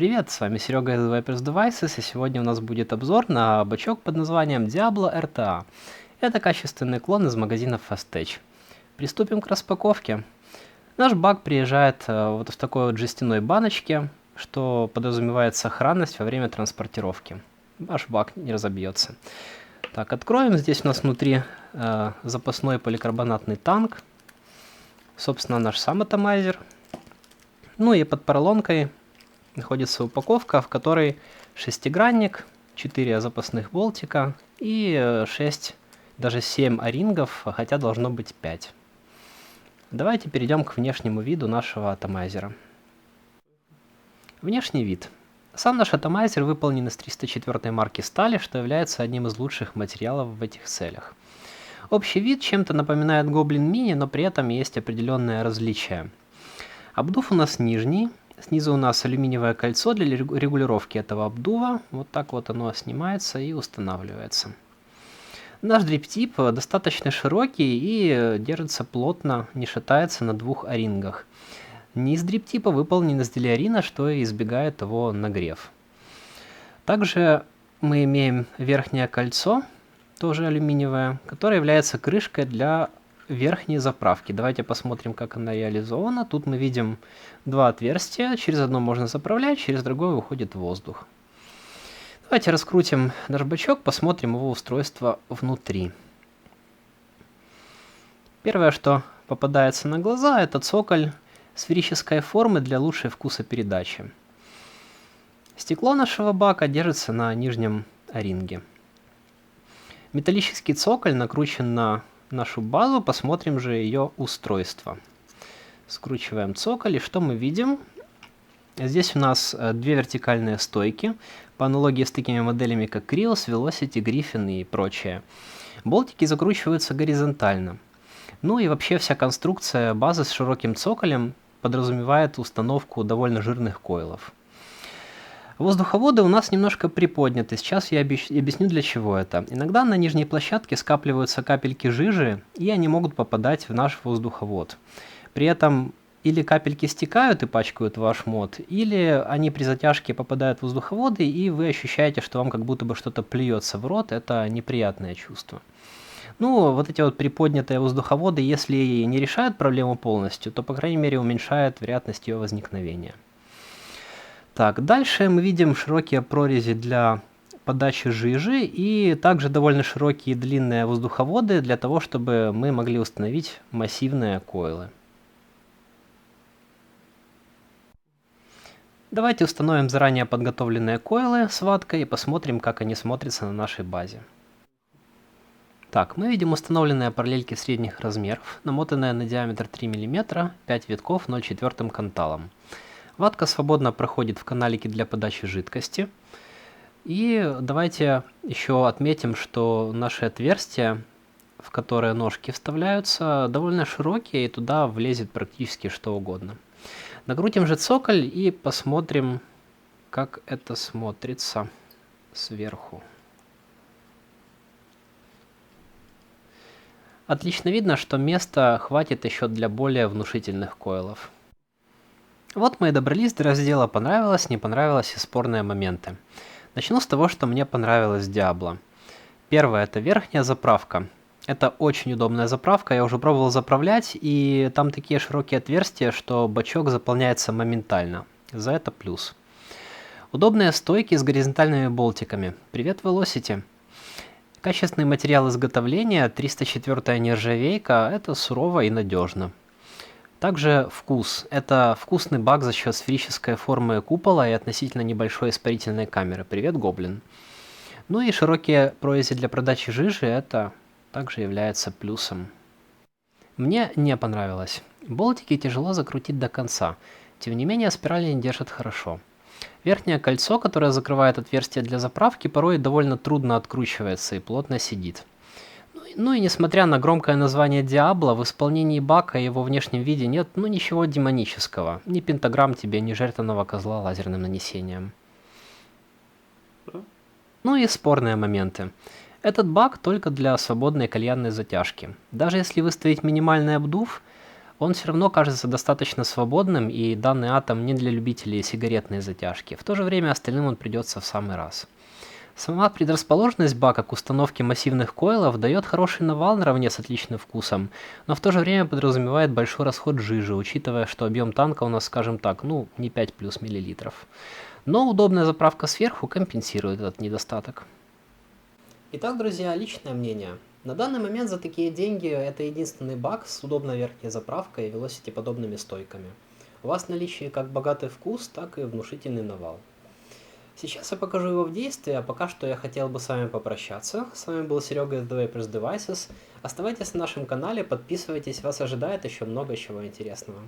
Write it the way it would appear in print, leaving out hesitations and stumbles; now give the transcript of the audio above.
привет! С вами Серега из Vipers Devices, и сегодня у нас будет обзор на бачок под названием Diablo RTA. Это качественный клон из магазина Fastech. Приступим к распаковке. Наш бак приезжает вот в такой вот жестяной баночке, что подразумевает сохранность во время транспортировки. Ваш бак не разобьется. Так, откроем. Здесь у нас внутри запасной поликарбонатный танк. Собственно, наш сам атомайзер. Ну и под поролонкой находится упаковка, в которой шестигранник, 4 запасных болтика и 6, даже 7 о-рингов, хотя должно быть 5. Давайте перейдем к внешнему виду нашего атомайзера. Внешний вид. Сам наш атомайзер выполнен из 304 марки стали, что является одним из лучших материалов в этих целях. Общий вид чем-то напоминает Goblin Mini, но при этом есть определенное различие. Обдув у нас нижний. Снизу у нас алюминиевое кольцо для регулировки этого обдува. Вот так вот оно снимается и устанавливается. Наш дрип-тип достаточно широкий и держится плотно, не шатается на двух о-рингах. Низ дрип-типа выполнен из делиарина, что избегает его нагрев. Также мы имеем верхнее кольцо, тоже алюминиевое, которое является крышкой для верхней заправки. Давайте посмотрим, как она реализована. Тут мы видим два отверстия. Через одно можно заправлять, через другое уходит воздух. Давайте раскрутим наш бачок, посмотрим его устройство внутри. Первое, что попадается на глаза, это цоколь сферической формы для лучшей вкусопередачи. Стекло нашего бака держится на нижнем о-ринге. Металлический цоколь накручен на нашу базу, посмотрим же ее устройство. Скручиваем цоколь, и что мы видим? Здесь у нас две вертикальные стойки, по аналогии с такими моделями, как Krios, Velocity, Griffin и прочее. Болтики закручиваются горизонтально. Ну и вообще вся конструкция базы с широким цоколем подразумевает установку довольно жирных койлов. Воздуховоды у нас немножко приподняты. Сейчас я объясню, для чего это. Иногда на нижней площадке скапливаются капельки жижи, и они могут попадать в наш воздуховод. При этом или капельки стекают и пачкают ваш мод, или они при затяжке попадают в воздуховоды, и вы ощущаете, что вам как будто бы что-то плюется в рот. Это неприятное чувство. Ну, вот эти вот приподнятые воздуховоды, если не решают проблему полностью, то, по крайней мере, уменьшают вероятность ее возникновения. Так, дальше мы видим широкие прорези для подачи жижи и также довольно широкие длинные воздуховоды для того, чтобы мы могли установить массивные койлы. Давайте установим заранее подготовленные койлы с ваткой и посмотрим, как они смотрятся на нашей базе. Так, мы видим установленные параллельки средних размеров, намотанные на диаметр 3 мм, 5 витков 0,4 канталом. Ватка свободно проходит в каналике для подачи жидкости. И давайте еще отметим, что наши отверстия, в которые ножки вставляются, довольно широкие, и туда влезет практически что угодно. Накрутим же цоколь и посмотрим, как это смотрится сверху. Отлично видно, что места хватит еще для более внушительных койлов. Вот мы и добрались до раздела «Понравилось, не понравилось» и «Спорные моменты». Начну с того, что мне понравилось в Diablo. Первое – это верхняя заправка. Это очень удобная заправка, я уже пробовал заправлять, и там такие широкие отверстия, что бачок заполняется моментально. За это плюс. Удобные стойки с горизонтальными болтиками. Привет, Velocity! Качественный материал изготовления, 304-я нержавейка, это сурово и надежно. Также вкус. Это вкусный бак за счет сферической формы купола и относительно небольшой испарительной камеры. Привет, Гоблин. Ну и широкие прорези для подачи жижи, это также является плюсом. Мне не понравилось. Болтики тяжело закрутить до конца. Тем не менее, спирали не держат хорошо. Верхнее кольцо, которое закрывает отверстие для заправки, порой довольно трудно откручивается и плотно сидит. Ну и несмотря на громкое название Diablo, в исполнении бака и его внешнем виде нет ничего демонического. Ни пентаграмм тебе, ни жертвенного козла лазерным нанесением. Ну и спорные моменты. Этот баг только для свободной кальянной затяжки. Даже если выставить минимальный обдув, он все равно кажется достаточно свободным, и данный атом не для любителей сигаретной затяжки. В то же время остальным он придется в самый раз. Сама предрасположенность бака к установке массивных койлов дает хороший навал наравне с отличным вкусом, но в то же время подразумевает большой расход жижи, учитывая, что объем танка у нас, скажем так, не 5 плюс миллилитров. Но удобная заправка сверху компенсирует этот недостаток. Итак, друзья, личное мнение. На данный момент за такие деньги это единственный бак с удобной верхней заправкой и велосипедоподобными стойками. У вас в наличии как богатый вкус, так и внушительный навал. Сейчас я покажу его в действии, а пока что я хотел бы с вами попрощаться. С вами был Серега из The Vapors Devices. Оставайтесь на нашем канале, подписывайтесь, вас ожидает еще много чего интересного.